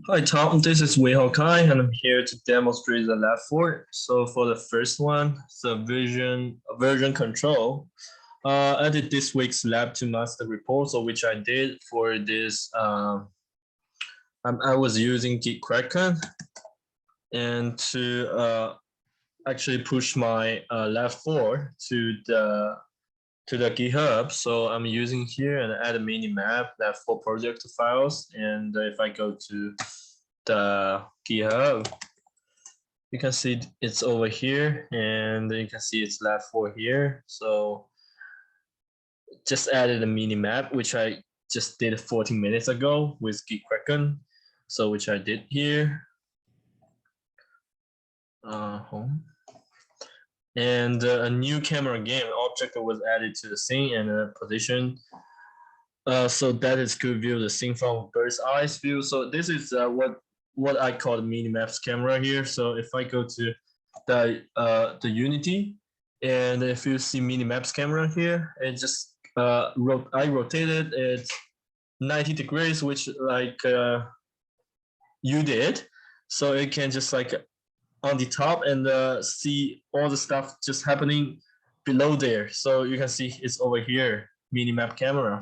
Hi Tom, this is Wei Kai and I'm here to demonstrate the Lab4. So for the first one, the version control. I did this week's Lab2 master report, so which I did for this. I was using GitKraken and to actually push my Lab4 to the GitHub. So I'm using here and add a mini map Lab4 project files. And if I go to the GitHub, you can see it's over here, and you can see it's Lab4 here. So just added a mini map, which I just did 14 minutes ago with GitKraken. So which I did here. Home. And a new camera game object was added to the scene and a position. So that is could view the scene from bird's eye view. So this is what I call the mini-maps camera here. So if I go to the Unity, and if you see mini-maps camera here, it just I rotated it 90 degrees, which like you did. So it can just like on the top and see all the stuff just happening below there. So you can see it's over here, mini-map camera.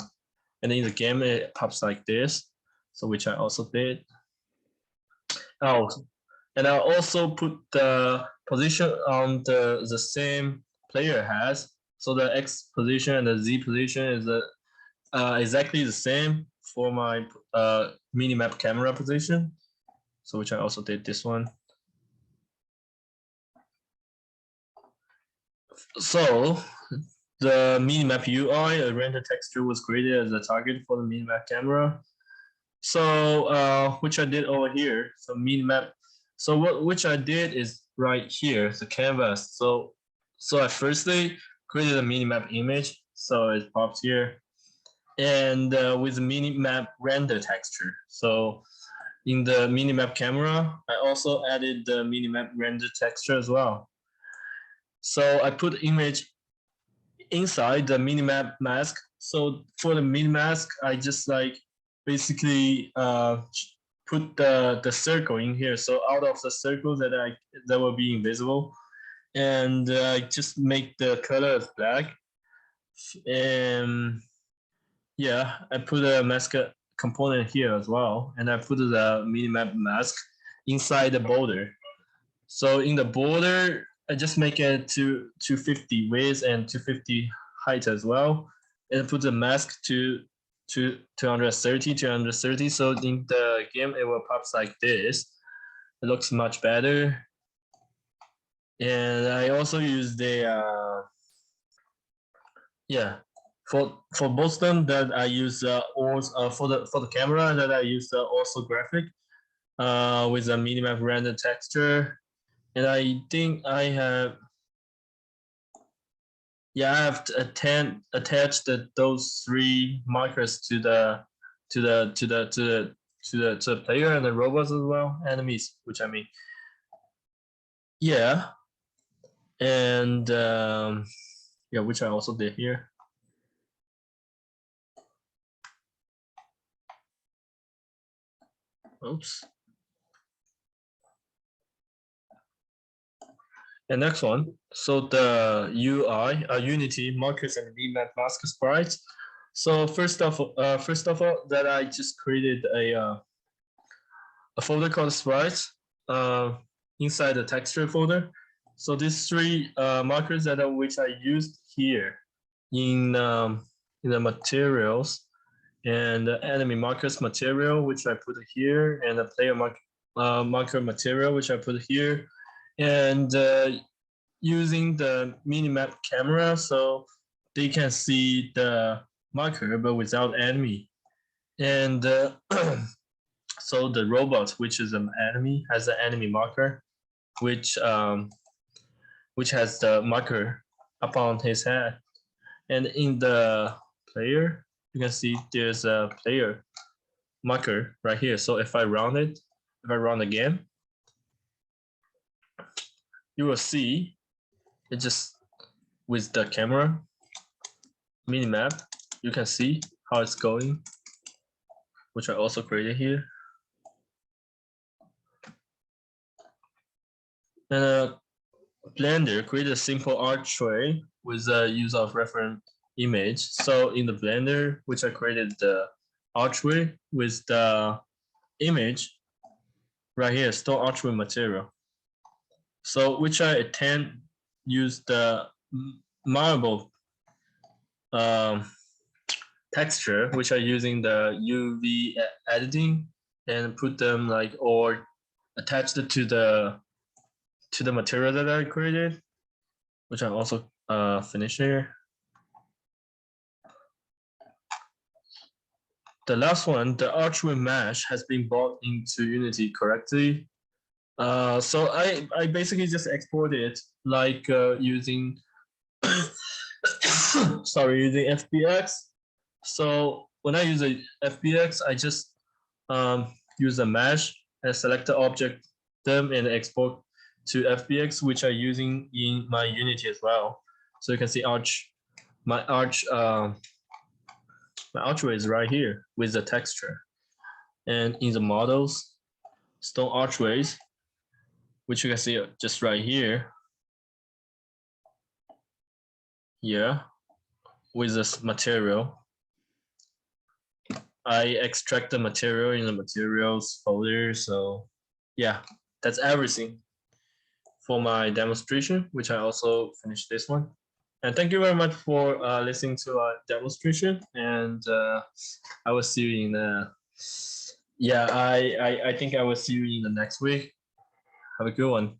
And in the game, it pops like this, so which I also did. Oh, and I also put the position on the same player has. So the X position and the Z position is exactly the same for my mini-map camera position. So which I also did this one. So the minimap UI, a render texture was created as a target for the minimap camera. So which I did over here. So minimap. So which I did is right here, the canvas. So I firstly created a minimap image. So it pops here, and with the minimap render texture. So in the minimap camera, I also added the minimap render texture as well. So I put image inside the minimap mask. So for the mini mask, I just like basically put the circle in here. So out of the circle that will be invisible, and I just make the color black. And yeah, I put a mask component here as well, and I put the minimap mask inside the border. So in the border, I just make it to 250 width and 250 height as well, and put the mask to 230. So in the game, it will pop like this. It looks much better. And I also use the for both of them that I use for the camera that I use also graphic with a minimap render texture. And I think I have, I have attached those three markers to the player and the robots as well, enemies, which I mean, yeah, and which I also did here. Oops. And next one, so the UI, Unity markers and remap mask sprites. So first of all, that I just created a folder called sprites inside the texture folder. So these three markers that which I used here in the materials, and the enemy markers material which I put here, and the player marker material which I put here. And using the minimap camera, so they can see the marker but without enemy. And so the robot, which is an enemy, has an enemy marker, which has the marker upon his head. And in the player, you can see there's a player marker right here. So if I run the game, you will see it just with the camera minimap, you can see how it's going which I also created here. And Blender created a simple archway with the use of reference image. So in the Blender, which I created the archway with the image right here, store archway material. So which I attend use the marble texture, which are using the UV editing, and put them like or attached it to the material that I created, which I also finished here. The last one, the archway mesh has been brought into Unity correctly. So I basically just exported it like using sorry, using FBX. So when I use a FBX, I just use a mesh and select the object them and export to FBX, which I'm using in my Unity as well. So you can see my archway is right here with the texture. And in the models, stone archways, which you can see just right here. Yeah, with this material. I extract the material in the materials folder. So yeah, that's everything for my demonstration, which I also finished this one. And thank you very much for listening to our demonstration. And I will see you in the, yeah, I think I will see you in the next week. Have a good one.